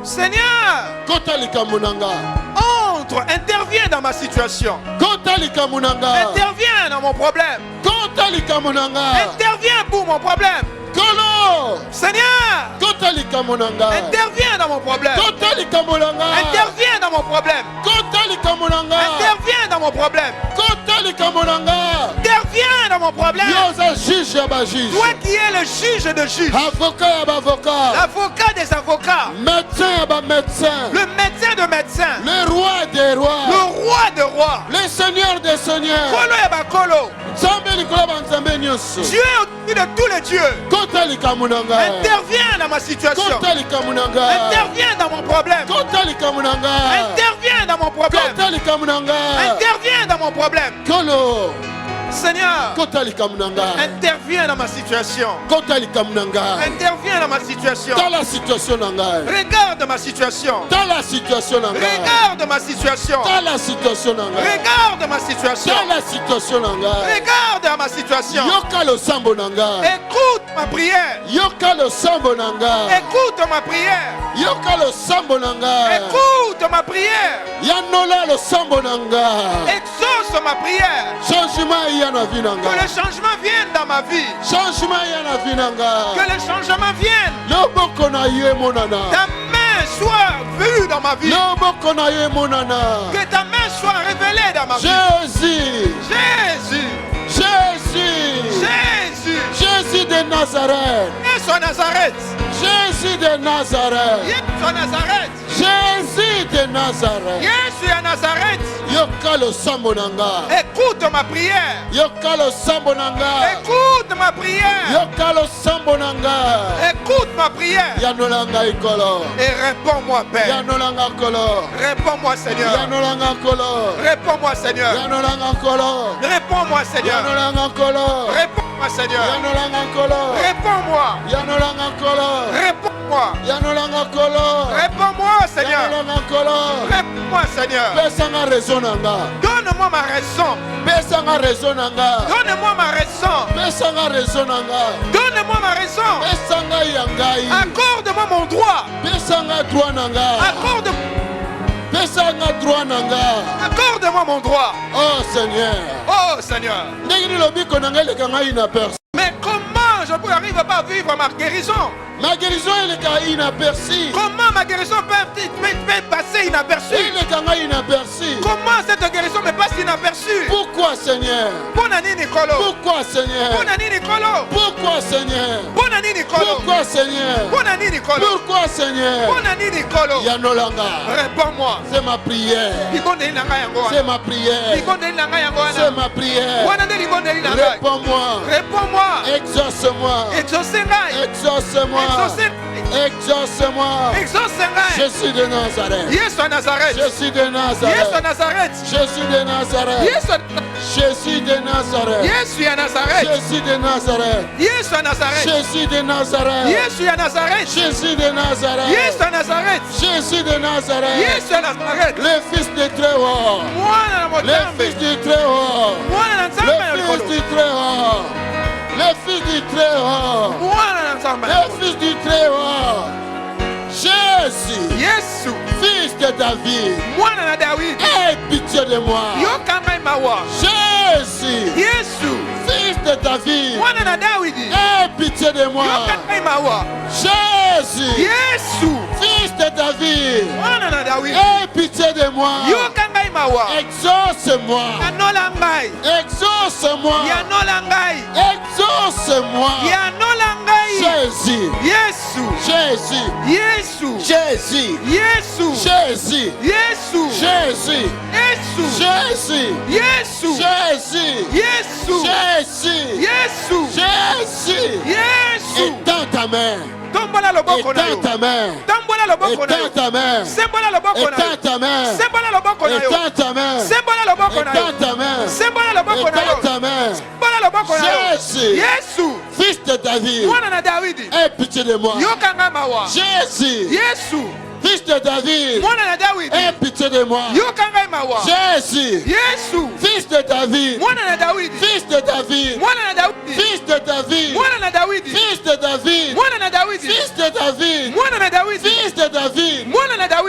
Seigneur, entre, interviens dans ma situation. Interviens dans mon problème. Interviens pour mon problème. Seigneur, interviens dans mon problème. Interviens dans mon problème. Interviens dans mon problème. Interviens dans mon problème. Toi qui es le juge de juges. L'avocat des avocats. Le médecin de médecins. Le roi des rois. Le roi de rois. Le seigneur des seigneurs. Dieu est au-dessus de tous les dieux. Interviens dans ma situation. Interviens dans mon problème. Interviens dans mon problème. Interviens dans mon problème. Seigneur, interviens dans ma situation. Interviens dans ma situation. Regarde ma situation. Regarde ma situation. Regarde ma situation. Regarde ma situation. Écoute ma prière. Écoute ma prière. Écoute ma prière. Exauce ma prière. Que le changement vienne dans ma vie. Que le changement vienne. Ta main soit vue dans ma vie. Que ta main soit révélée dans ma vie. Jésus de Nazareth. Jésus de Nazareth. Jésus de Nazareth. Jésus de Nazareth. Jésus de Nazareth. Jésus de Nazareth. Écoute ma prière. Écoute ma prière. Écoute ma prière. Et réponds-moi, Père. Réponds-moi, Seigneur. Réponds-moi, Seigneur. Réponds-moi, Seigneur. Réponds-moi, Seigneur. Réponds-moi. Réponds-moi. Réponds-moi, Seigneur. Réponds-moi, Seigneur. Donne-moi ma raison. Donne-moi ma raison. Donne-moi ma raison. Accorde-moi mon droit. Accorde-moi mon droit. Oh Seigneur. Oh Seigneur. Mais comment je peux arriver pas à vivre ma guérison? Ma guérison elle est inaperçue. Comment ma guérison peut passer inaperçue? Comment cette guérison me passe inaperçue? Pourquoi Seigneur? Pourquoi Seigneur? Pourquoi Seigneur? Réponds-moi. C'est ma prière. C'est ma prière. Réponds-moi. Exauce-moi. Exauce-moi. Jésus de Nazareth. Jésus de Nazareth. Jésus de Nazareth. Jésus de Nazareth. Jésus de Nazareth. Jésus de Nazareth. Jésus de Nazareth. Jésus de Nazareth. Jésus de Nazareth. Jésus de Nazareth. Jésus de Nazareth. Jésus de Nazareth. Jésus de Nazareth. Jésus de Nazareth. Jésus de Nazareth. Le Fils du Très-Haut. Le Fils du Très-Haut. Le Fils du Très-Haut. Le Fils du Très-Haut. Le Fils du Très-Haut. Jésus. Fils de David. Aie pitié de moi. Jésus. Fils de David. Aie pitié de moi. Jésus. Fils de David. Aie pitié de moi. Exauce-moi. Exauce-moi. Exauce-moi. Jésus. Jésus. Jésus. Jésus. Jésus. Jésus. Jésus. Étends ta main. Étends ta main. Étends ta main. Étends ta main. Étends ta main. Étends ta main. Étends ta main. Jésus. Fils de David. Aie pitié de moi. Jésus. fils de David, aie pitié de moi. Jésus, fils de David, fils de David, fils de David, fils de David, fils de David, fils de David,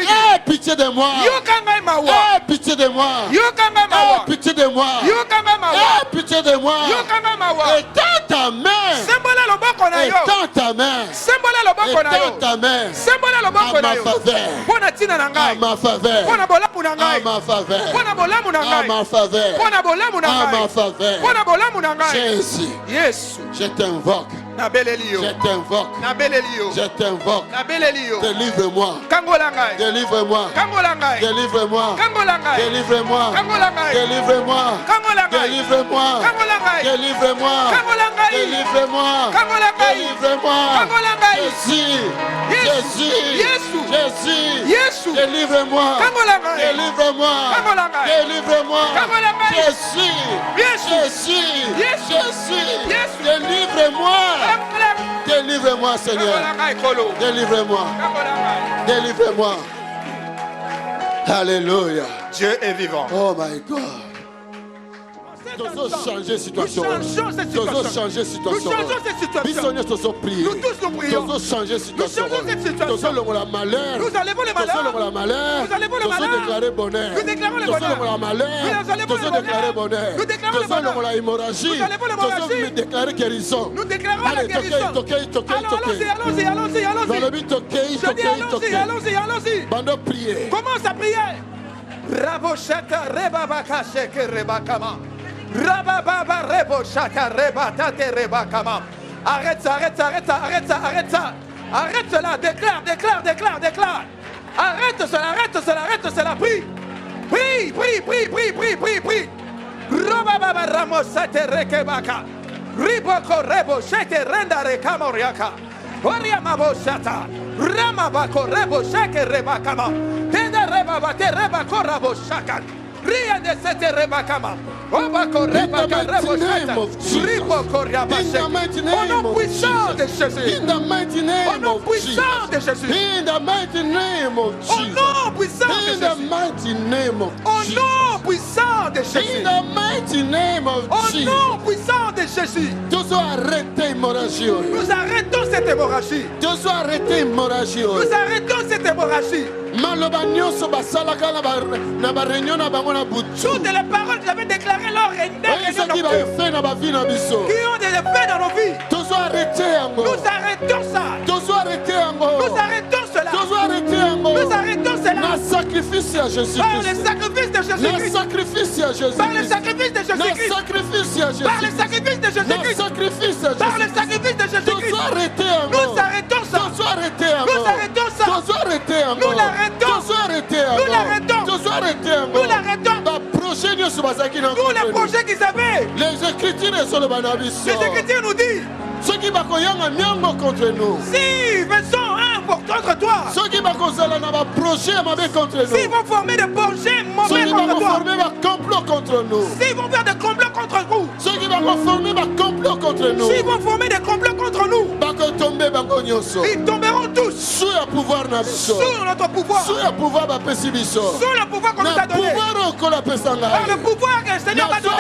aie pitié de moi. Aie pitié de moi. Aie pitié de moi. Aie pitié de moi. Étends ta main. Étends ta main. Étends ta main. À ma faveur. À ma faveur. À ma faveur. À ma faveur. À ma faveur. Jésus, je t'invoque. Je t'invoque. Je t'invoque. Délivre-moi. Délivre-moi. Délivre-moi. Délivre-moi. Délivre-moi. Délivre-moi. Délivre-moi. Délivre-moi. Délivre-moi. Jésus. Jésus. Jésus. Délivre-moi. Délivre-moi. Délivre-moi. Jésus. Jésus. Délivre-moi. Délivre-moi, Seigneur. Délivre-moi. Délivre-moi. Alléluia. Dieu est vivant. Oh my God. Nous devons changer situation. Nous devons changer situation. Nous devons prier. Nous devons changer situation. Nous allons la malheur. Nous allons la malheur. Nous allons déclarer bonheur. Nous allons la malheur. Nous allons déclarer bonheur. Nous allons la hémorragie. Nous allons déclarer guérison. Nous déclarons la guérison. Allons-y. Bando prier. Commence à prier. Raboshaka rebabaka sheke rebakama. Rabababa reboshaka rebatate rebakama. Arrête ça. Arrête cela. Déclare. Arrête cela. Prie. Rabababa ramosate rekebaka. Riboko rebosheke renda rekamoriaka. Oriamaboshata. Ramabako rebosheke rebakama. Tenda rebabate rebako raboshaka. Rien de cette rebakama. Obako rebaka reboshata. Riboko riabasheke. Au nom puissant de Jésus. In the mighty name Au nom of puissant de Jesus. Jésus. In the mighty name of Au Jesus. nom puissant de In the Jésus. mighty name of Au Jesus. nom puissant de Jésus. In the mighty name of Au Jesus. nom puissant de Jésus. Tous arrêtez l'hémorragie. Nous arrêtons cette hémorragie. Tous arrêtez l'hémorragie. Nous arrêtons cette hémorragie. Maloba nyonso basalaka na ba réunion na bango na butu. Toutes les paroles que j'avais déclarées lors de réunion Qui va faire na ba vie na biso. qui ont des effets dans nos vies. Tous arrêtez yango. Nous arrêtons ça. Tous arrêtez yango. Nous arrêtons cela. Tous arrêtez yango. Nous arrêtons cela. Na sacrifice à Jésus. Par le sacrifice de Na Jésus-Christ. sacrifice à Jésus. Par le sacrifice de Na Jésus-Christ. sacrifice à Jésus. Par le sacrifice de Na Jésus-Christ. sacrifice à Par le Jésus. sacrifice de Jésus-Christ. Tous arrêtez yango. Nous arrêtons ça. Tous arrêtez yango. Nous arrêtons ça. Tous arrêtez yango. Nous l'arrêtons. Tous arrêtez yango. Nous l'arrêtons. Tous arrêtez yango. Nous l'arrêtons. Ba projet nyonso bazaki na Tous les projets qu'ils avaient. les écritures ezoloba na biso. Les Écritures nous disent. Soki bakoyanga miango contre nous. Si faisons un contre toi. Soki bakozala na ba projet mabe contre nous. S'ils vont former des projets mauvais Soki contre toi. bakoformer ba complot contre nous. S'ils vont faire des complots contre nous. Soki bakoformer ba complot contre nous. S'ils vont former des complots contre nous. Bakotombe bango nyonso. Ils tomberont tous. Sous ya pouvoir na biso. Sous notre pouvoir. Sous ya pouvoir bapesi biso. Sous le pouvoir qu'on nous a Na donné. pouvoir okola pesanga. Par le pouvoir que le Seigneur m'a donné.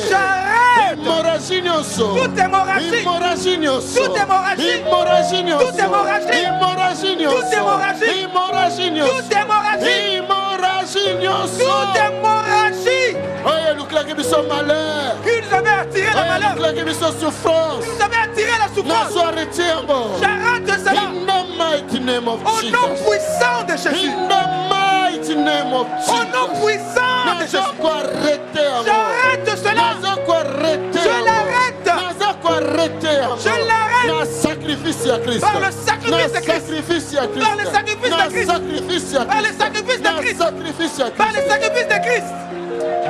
J'arrête. J'arrête. Hémorragie nyonso. Toute hémorragie. Hémorragie nyonso. Toute hémorragie. Hémorragie nyonso. Toute hémorragie. Hémorragie nyonso. Toute hémorragie. Hémorragie nyonso. Toute hémorragie. Hémorragie nyonso. Toute hémorragie. Oye luklaki biso malheur. Qui nous avait attiré le Oye malheur. luklaki biso souffrance. Qui nous avait attiré la souffrance. Nazo arrêté yango. J'arrête cela. In the mighty name of Au Jesus. nom puissant de Jésus. In the mighty name of Jesus. Au nom puissant de Jésus. Nazo arrêté yango. J'arrête cela. Nazo arrêté Je yango. l'arrête. Nazo arrêté yango. Je l'arrête. Na sacrifice à Christ. Par le sacrifice de Christ. Sacrifice à Christ. Par le sacrifice de Christ. Sacrifice à Par le Christ. sacrifice de Christ. Sacrifice à Par le Christ. sacrifice de Christ.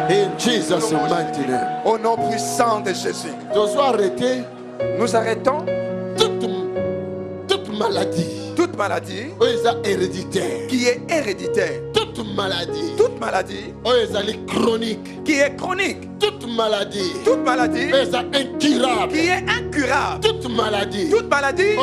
In Jesus' mighty name. Au nom puissant de Jésus. Nazo arrêté Nous arrêtons toute maladie. toute maladie Héréditaire. qui est héréditaire. Toute toute maladie, chronique, qui est chronique, toute maladie, qui est incurable, toute maladie,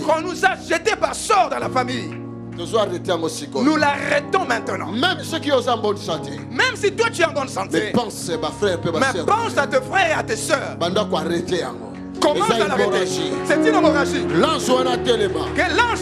qu'on nous a jeté par sort dans la famille, nous l'arrêtons maintenant. Même ceux qui sont en bonne santé, même si toi tu es en bonne santé, mais pense à tes frères et à tes sœurs. Commence à l'arrêter. C'est une hémorragie. Que l'ange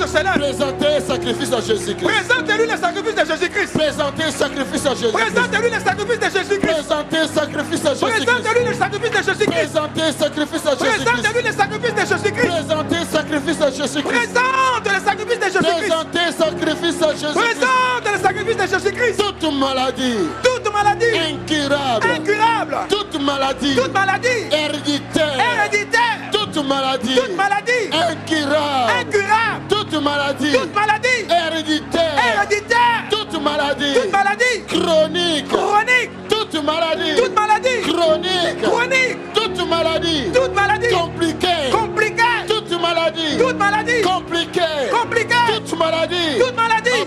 célèbre. Présentez le sacrifice à Jésus-Christ. Présentez-lui le sacrifice de Jésus-Christ. Présentez le sacrifice à Jésus-Christ. Présentez-lui le sacrifice de Jésus-Christ. Présentez le sacrifice à Jésus-Christ. Présentez-lui le sacrifice de Jésus-Christ. Présentez le sacrifice à Jésus-Christ. Présentez-lui le sacrifice de Jésus-Christ. Présentez le sacrifice à Jésus-Christ. Présente le sacrifice de Jésus-Christ. Présentez le sacrifice à Jésus-Christ. Présente le sacrifice de Jésus-Christ. Toute maladie. Toute maladie. Incurable. Incurable. Toute maladie. Toute maladie. Héréditaire. Héréditaire. Toute maladie. Toute maladie. Incurable. Incurable. Toute maladie. Toute maladie. Héréditaire. Héréditaire. Toute maladie. Toute maladie. Chronique. Chronique. Toute maladie. Toute maladie. Chronique. Chronique. Toute maladie. Toute maladie. Compliquée. Compliquée. Toute maladie. Toute maladie. Compliquée. Compliquée. Toute maladie. Toute maladie.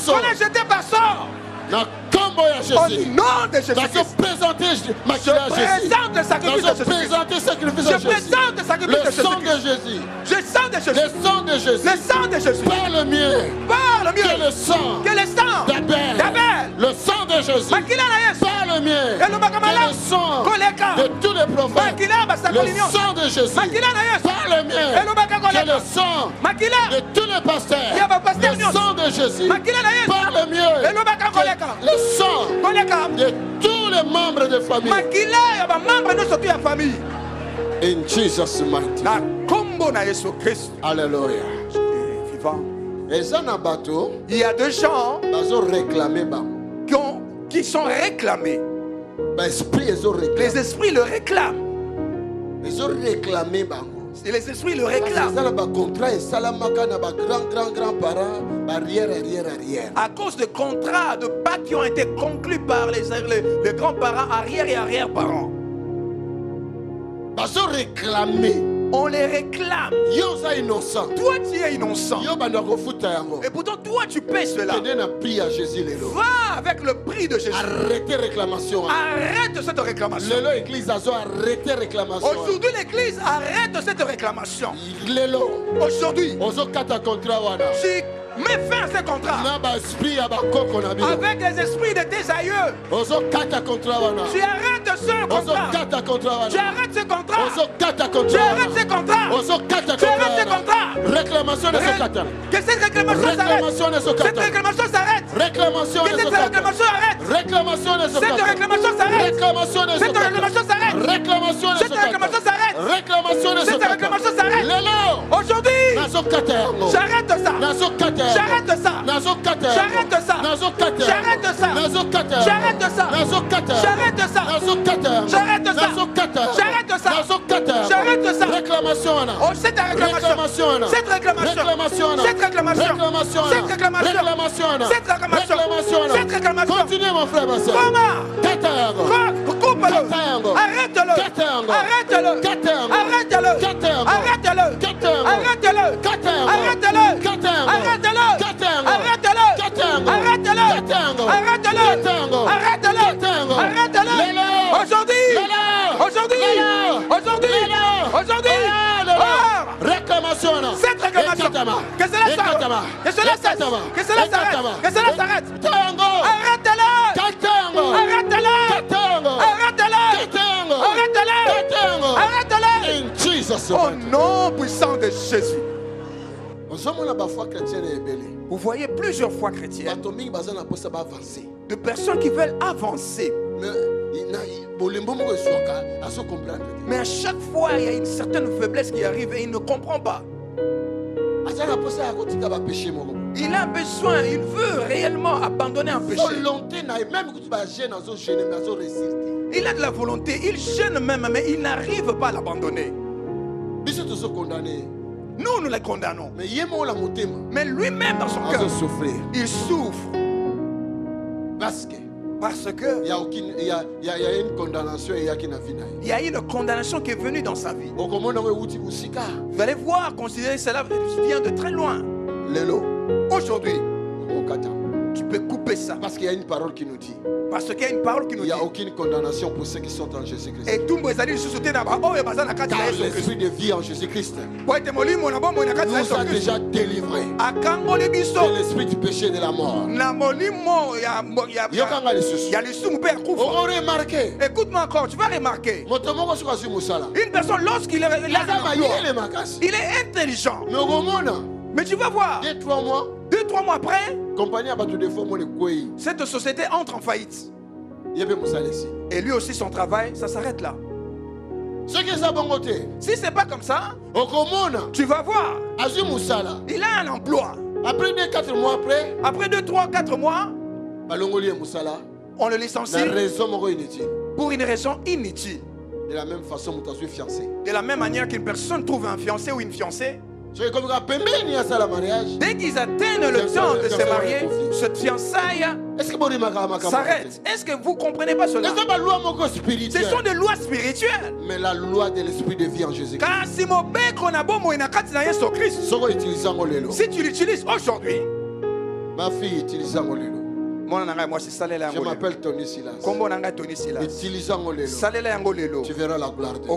On est jeté par sort. Au nom de Jésus. Je présente le sacrifice de Jésus. Je présente le sacrifice de Jésus. Le sang de Jésus. Je sens de Jésus. Le sang de Jésus. Le sang de Jésus. Parle mieux. Parle mieux. Que le sang. Que le sang. d'Abel. Le sang de Jésus. Parle mieux. Que le sang de tous les prophètes. Le sang de Jésus. Parle mieux. Que le sang de tous les pasteurs. Le sang de Jésus. Parle mieux. Le sang de tous les membres de famille. In Jesus' mighty name. Alléluia. Il y a des gens qui sont réclamés. Les esprits le réclament. Et les esprits le réclament. À cause de contrats, de pactes qui ont été conclus par les grands-parents, arrière et arrière-parents. On les réclame. Toi, tu es innocent. Et pourtant, toi, tu paies cela. Va avec le prix de Jésus. Arrête cette réclamation. Aujourd'hui, l'église arrête cette réclamation. Aujourd'hui, tu mets fin à ce contrat. Avec les esprits de tes aïeux. Tu arrêtes ce contrat. Tu arrêtes ce contrat. Tu arrêtes ce contrat. Tu arrêtes ce contrat. Réclamation de ce contrat. Que cette réclamation s'arrête. Cette réclamation s'arrête. Réclamation de ce contrat. Réclamation de ce contrat. Cette réclamation s'arrête. Réclamation de ce contrat. Cette réclamation s'arrête. Réclamation de ce contrat. Cette réclamation s'arrête. Réclamation de ce contrat. Cette réclamation s'arrête. Aujourd'hui, j'arrête ça. J'arrête ça. J'arrête ça. J'arrête ça. J'arrête ça. J'arrête ça. J'arrête ça. J'arrête ça. J'arrête ça. Réclamation. Oh, cette réclamation. Cette réclamation. Cette réclamation. Cette réclamation. Cette réclamation. Cette réclamation. Continuez mon frère, ma soeur. Comment? Coupe-le. Arrête-le. Arrête-le. Arrête-le. Arrête-le. Arrête-le. Arrête-le. Arrête-le. Arrête-le. Arrête-le. Aujourd'hui. Réclamation. Cette réclamation. Que cela s'arrête. Que cela s'arrête. Que cela s'arrête. Que cela s'arrête. Arrête-le. Arrête-le. Au nom puissant de Jésus. Vous voyez plusieurs fois chrétiens, de personnes qui veulent avancer. Mais à chaque fois, il y a une certaine faiblesse qui arrive et il ne comprend pas. Il a besoin, il veut réellement abandonner un péché. Il a de la volonté, il gêne même, mais il n'arrive pas à l'abandonner. Nous les condamnons. Mais lui-même dans son cœur, il souffre. Parce que il y a une condamnation qui est venue dans sa vie. Vous allez voir, considérer cela vient de très loin. Aujourd'hui, Tu peux couper ça. Parce qu'il y a une parole qui nous dit. Parce qu'il y a une parole qui nous dit. Il n'y a aucune condamnation pour ceux qui sont en Jésus-Christ. Et tout le monde car l'esprit de vie en Jésus-Christ nous a déjà délivrés de l'esprit du péché et de la mort. Remarqué. Écoute-moi encore, tu vas remarquer. Une personne, lorsqu'il est il est intelligent. Mais tu vas voir. 2-3 mois après, cette société entre en faillite. Et lui aussi, son travail, ça s'arrête là. Si c'est pas comme ça, tu vas voir. Il a un emploi. Après 2-4 mois après 2-3-4 mois, on le licencie pour une raison inutile. De la même façon, de la même manière qu'une personne trouve un fiancé ou une fiancée, dès qu'ils atteignent le temps de se marier, cette fiançaille s'arrête. Est-ce que vous ne comprenez pas cela? Ce sont des lois spirituelles. Mais la loi de l'esprit de vie en Jésus-Christ. Si tu l'utilises aujourd'hui, ma fille utilise Angolelo. Je m'appelle Tony Silas. Utilisant Angolelo, tu verras la gloire de Dieu.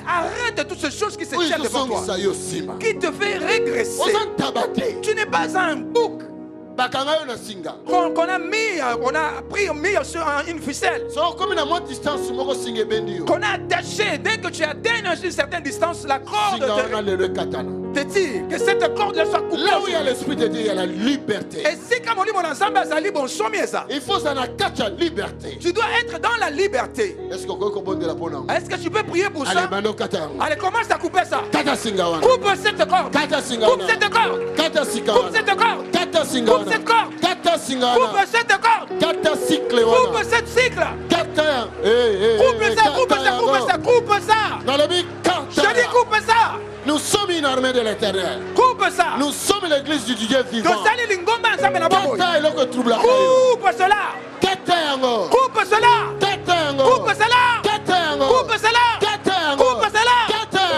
Arrête toutes ces choses qui se tiennent devant toi, qui te fait régresser. Tu n'es pas un bouc qu'on a pris sur une ficelle, qu'on a attaché. Dès que tu atteins une certaine distance, la corde te dit que cette corde soit coupée. Là où il y a l'esprit de Dieu, il y a la liberté. Et si comme on dit mon ensemble, il faut la liberté. Tu dois être dans la liberté. Est-ce que tu peux prier pour ça? Allez, commence à couper ça. Coupe cette corde. Coupe cette corde. Coupe cette corde. Coupe cette corde. Coupe cette corde. Coupe cette cycle. Coupe ça, coupe ça, coupe ça, coupe ça. Je dis coupe ça. Nous sommes une armée de l'Éternel. Coupe ça. Nous sommes l'église du Dieu vivant. Coupe cela. Coupe cela. Coupe cela. Coupe cela. Coupe cela. Coupe cela.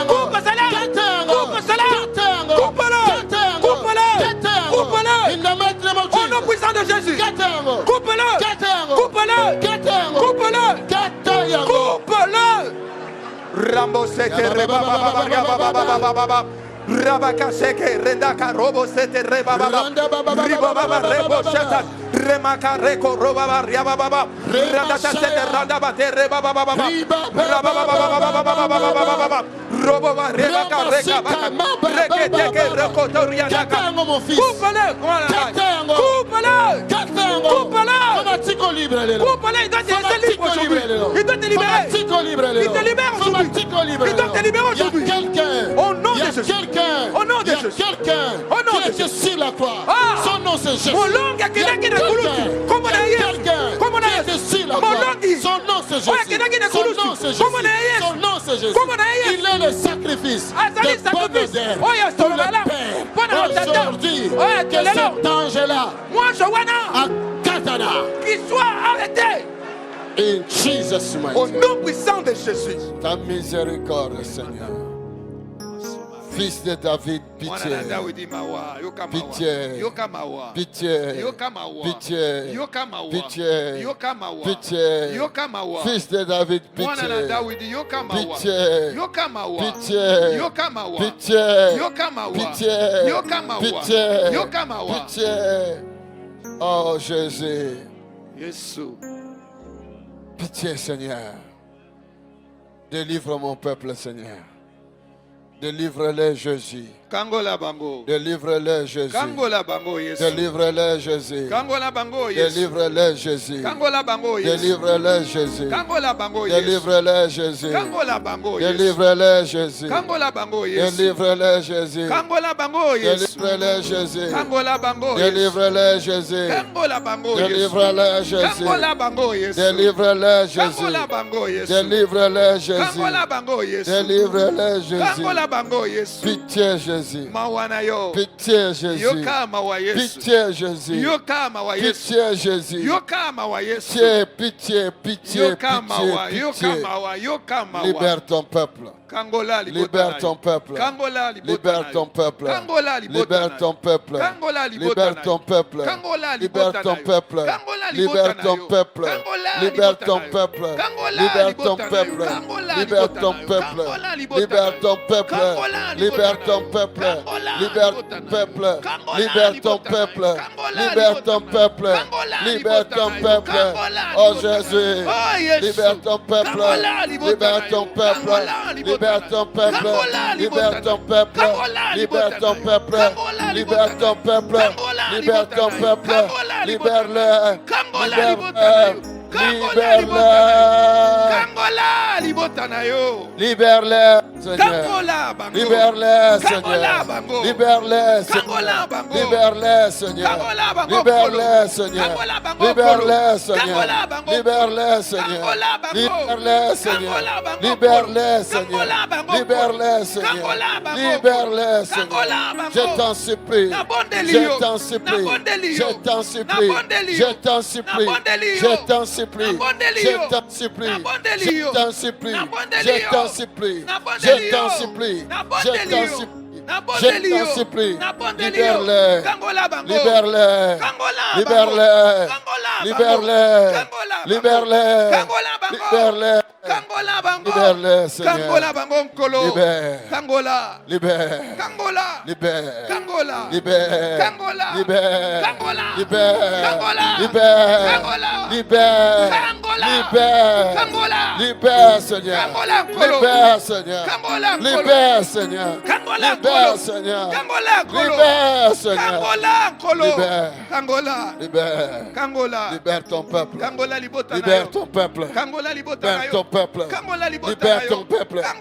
Coupe cela. Coupe cela. Coupe-le. Coupe-le. Coupe-le. Au nom puissant de Jésus. Coupe-le. Coupe-le. Coupe-le. Coupe-le. Rambo seke reba baba Rabaka seke redaka robo sete reba baba riba baba rebo shata remaka reko roba baba baba randa sete randa bate reba baba baba robo baba rebaka reka baba reke teke reko toria daka coupe-le coupe-le il doit te laisser libre aujourd'hui. Il doit te libérer. Il te libère aujourd'hui. Il doit te libérer aujourd'hui. Au nom de Jésus. Au nom de Jésus. Au nom de Jésus. Sur la croix. Son nom c'est Jésus. Mon nom est quelqu'un qui comme on a son nom c'est Jésus. Son nom c'est Jésus. Il est le sacrifice de bonne odeur pour le Père. Aujourd'hui, que cet ange-là à Katana qu'il soit arrêté. In Jesus' name. Au nom puissant de Jésus. Ta miséricorde, Seigneur. Fils de David, pitié. Pitié. Pitié. Pitié. Pitié. Pitié. Fils de David, pitié. Pitié. Pitié. Pitié. Pitié. Pitié. Oh Jésus. Pitié, Seigneur. Délivre mon peuple, Seigneur. Délivre-les, Jésus. Délivre-les, Jésus. Délivre-les, Jésus. Délivre-les, Jésus. Délivre-les, Jésus. Délivre-les, Jésus. Délivre-les, Jésus. Délivre-les, Jésus. Délivre-les, Jésus. Délivre-les, Jésus. Délivre-les, Jésus. Délivre-les, Jésus. Délivre-les, Jésus. Délivre-les, Jésus. Pitié, Jésus. Pitié, Jésus. Pitié, Jésus. Pitié, Jésus. Pitié, pitié, pitié, pitié, pitié. Libère ton peuple. Libère ton peuple. Libère ton peuple. Libère ton peuple. Libère ton peuple. Libère ton peuple. Libère ton peuple. Libère ton peuple. Libère ton peuple. Libère ton peuple. Libère ton peuple. Libère ton peuple. Libère ton peuple. Libère ton peuple. Libère ton peuple. Libère ton peuple. Oh Jésus. Libère ton peuple. Libère ton peuple. Libère ton peuple. Libère ton peuple. Libère ton peuple. Libère ton peuple. Libère ton peuple. Libère-le. Libère-le, Seigneur. Libère-le, Seigneur. Libère-le, Seigneur. Libère-le, Seigneur. Libère-le, Seigneur. Libère-le, Seigneur. Libère-le, Seigneur. Libère-le, Seigneur. Libère-le, Seigneur. Libère-le, Seigneur. Libère-le, Seigneur. Je t'en supplie. Je t'en supplie. Je t'en supplie. Je t'en supplie. Je t'en supplie. Je t'en supplie. Je t'en supplie. Je t'en supplie. Je t'en supplie. Je t'en supplie. Je t'en supplie. Libère-le. Libère-le. Libère-le. Libère-le. Libère-le. Libère-le. Libère-le, Seigneur. Libère. Libère. Libère. Libère. Libère. Libère. Libère. Libère. Libère, Seigneur. Libère, Seigneur. Libère, Seigneur. Libère, Seigneur. Libère, Seigneur. Libère. Libère. Libère ton peuple. Libère ton peuple. Libère ton peuple. Libère ton peuple.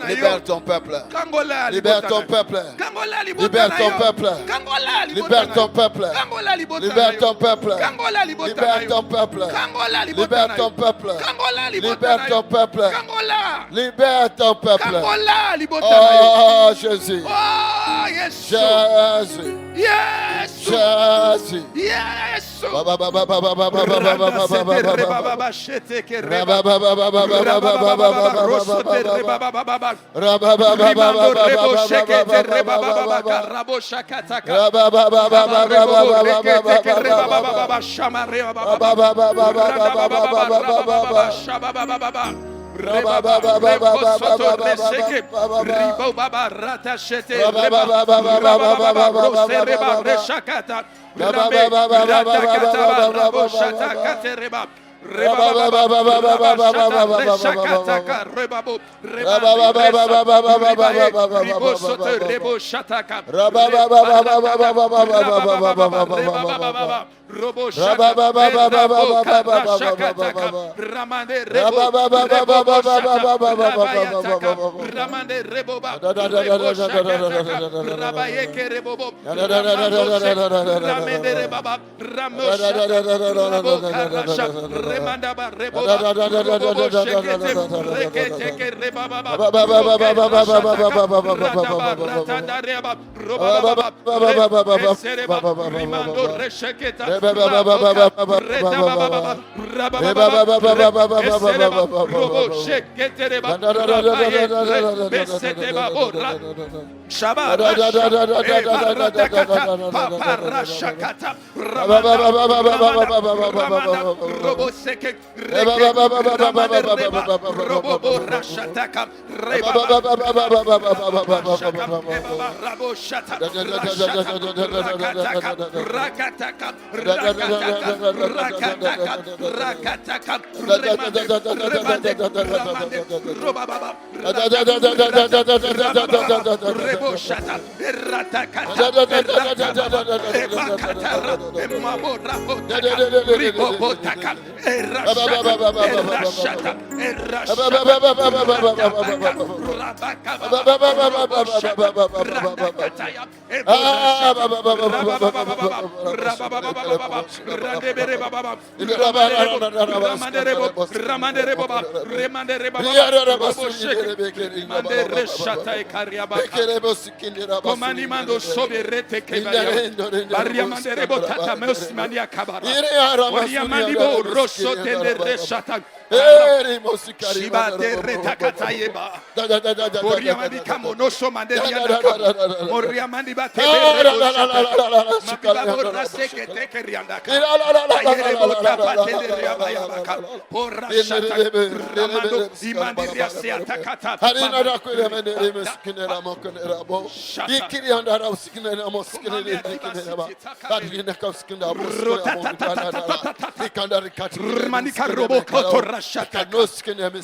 Libère ton peuple. Libère ton peuple. Libère ton peuple. Libère ton peuple. Libère ton peuple. Libère ton peuple. Libère ton peuple. Libère ton peuple. Libère ton peuple. Oh Jésus. Jésus. Jésus.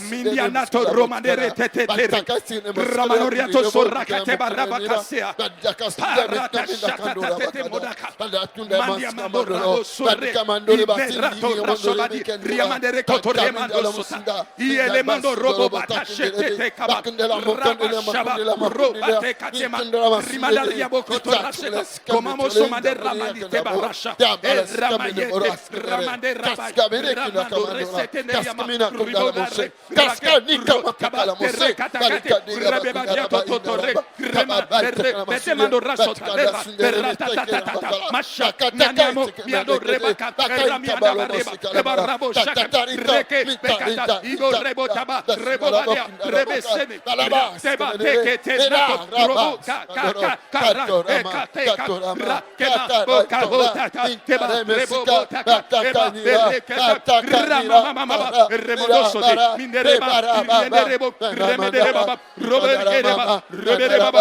Mindianato romandere tete Ramanoriato sorakate barabakasea parata shata tete modaka mandiamando sorre iberato rasobadi riamandere kotoremando sota ielemando robo batashe tete kaba rabashaba roba te katema rimadaria bokoto rasela komamo somande ramandi te barasha ramaye ramande rabaye ramando resete neyama ribodare kaskanika makala mose rebeba totore mando rasota masha nanyamo miado rebaka ramiada reba rabo shaka reke bekata igo rebo taba rebo badia rebesene teba teke tenako robo kara ekateka rakema boka bota teba rebo bota eba bereketa rama mama rebo dosode mindereba minderebo remendereba robereba rebereba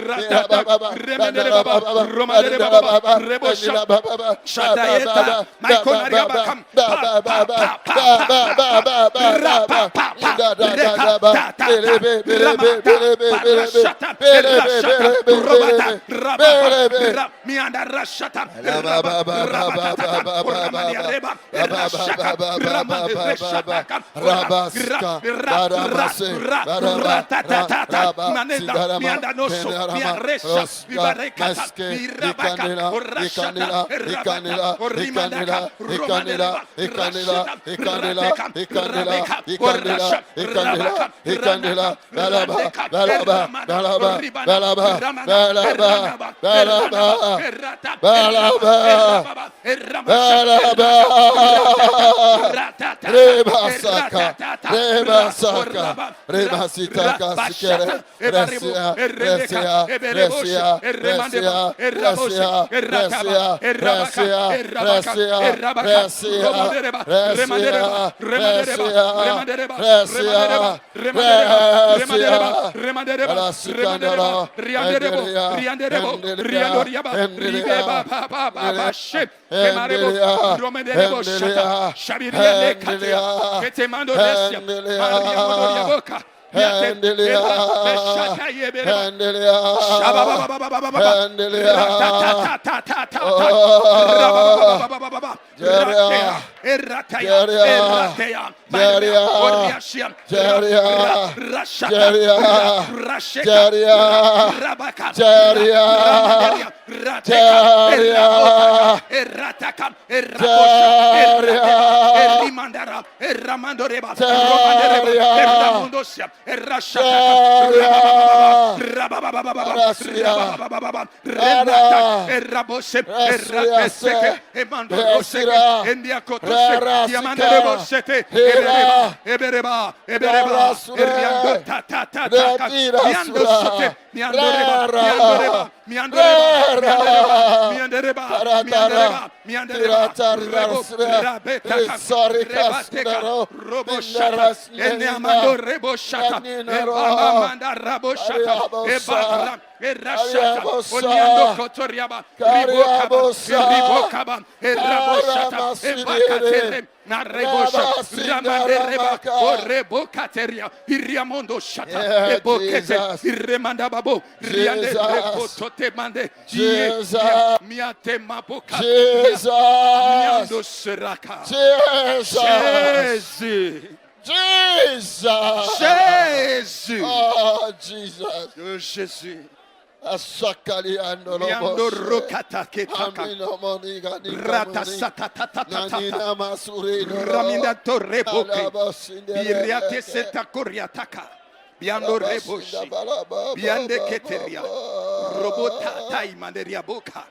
ratata remendereba romandereba rebo shataeta maikonaria bakam Jesus. Jésus. Oh, Jesus. Jésus. Biando reboshi, biande keteria, robota taimanderia boca,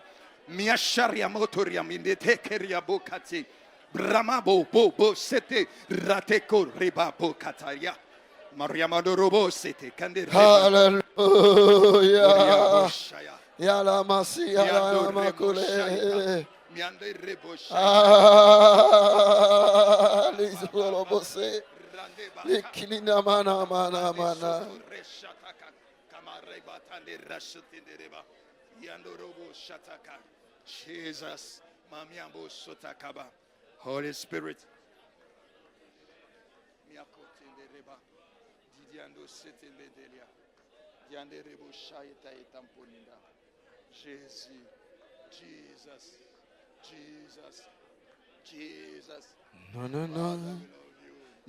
miasharia motoria mindete keria bocati, bramabo bo sete rateko reba bocataria, mariamado robo sete candere. Hallelujah. Yala masi yala makule. Miande reboshi. Lisolo bose. Ikilina mana mana mana. Jesus, Mamiambo Sotakaba, Holy Spirit. Jesus, Jesus, Jesus, Jesus. No, no, no.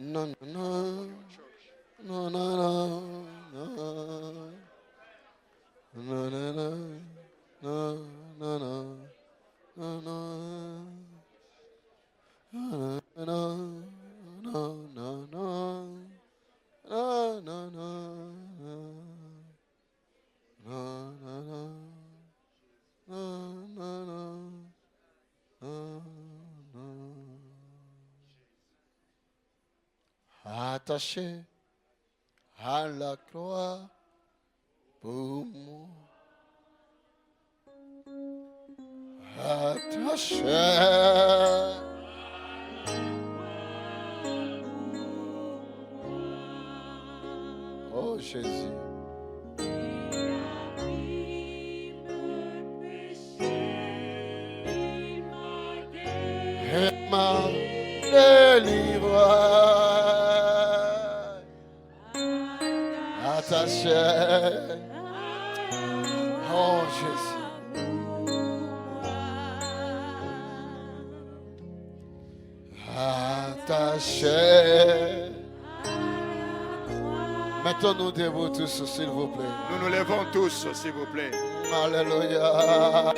No, no, no. No, no, no. No, no, no. No, no, no. No, no, no. No, no. No, no, no. No, no, no. No, no, no. No, no, no. No, no, no. No, no. Attaché à la croix pour moi. Attaché. Oh Jésus. Et m'a délivré. Attaché. Oh Jésus. Attaché. Mettons-nous debout tous, s'il vous plaît. Nous nous levons tous, s'il vous plaît. Alléluia.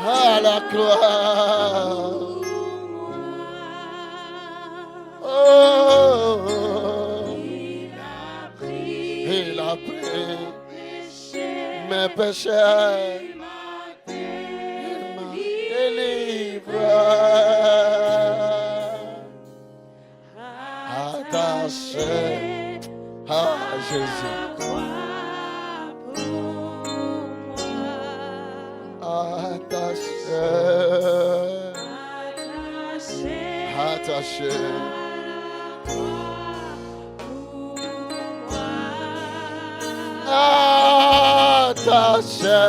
À la croix. Oh, il a pris mes péchés. Il m'a délivré. Attaché à Jésus. Attaché. Attaché.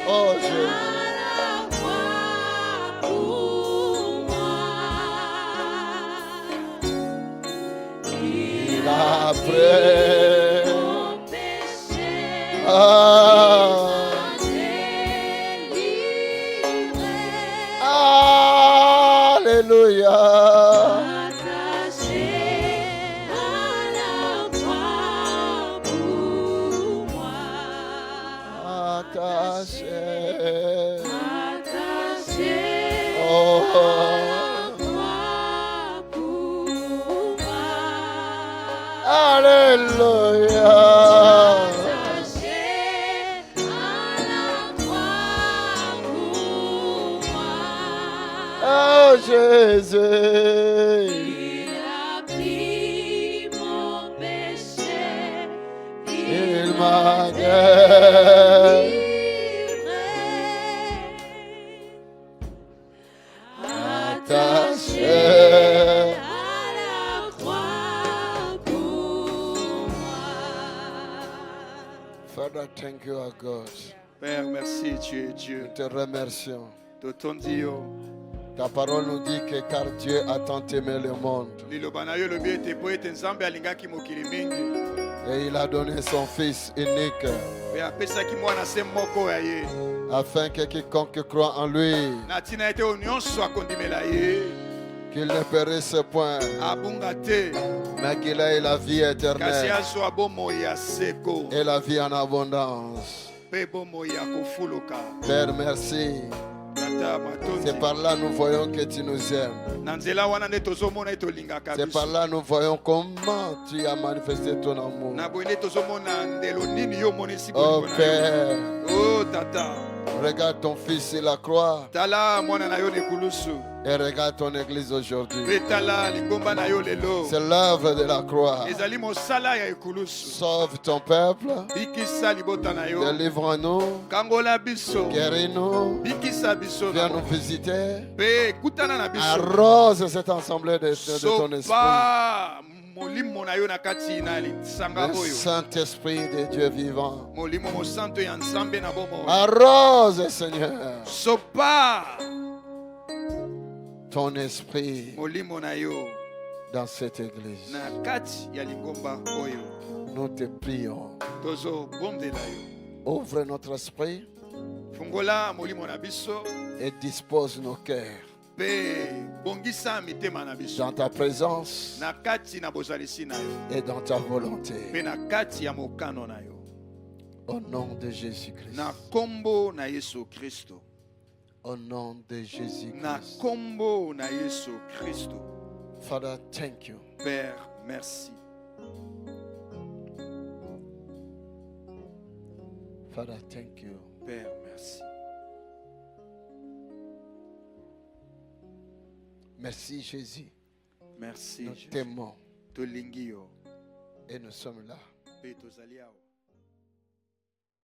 Oh Jésus. Il a pris. Alléluia. Alléluia. Oh Jésus. Il a pris mon péché. Il m'a délivré. Attaché. Father, thank you, our God. Père, merci, tu es Dieu. Nous te remercions. Ta parole nous dit que car Dieu a tant aimé le monde. Et il a donné son Fils unique. Afin que quiconque croit en lui Qu'il ne périsse point, mais qu'il ait la vie éternelle et la vie en abondance. Père, merci. C'est par là nous voyons que tu nous aimes. C'est par là nous voyons comment tu as manifesté ton amour. Oh Père, regarde ton fils sur la croix et regarde ton église aujourd'hui. C'est l'œuvre de la croix. Sauve ton peuple, délivre-nous, guéris-nous, viens nous visiter, arrose cette assemblée de ton esprit. Le Saint-Esprit de Dieu vivant, arrose, Seigneur, ton esprit dans cette église. Nous te prions. Ouvre notre esprit et dispose nos cœurs dans ta présence et dans ta volonté. Au nom de Jésus-Christ. Au nom de Jésus-Christ. Father, thank you. Père, merci. Father, thank you. Père, merci. Merci Jésus. Merci. Nous t'aimons. Tolingio. Et nous sommes là. Pe tozali awa.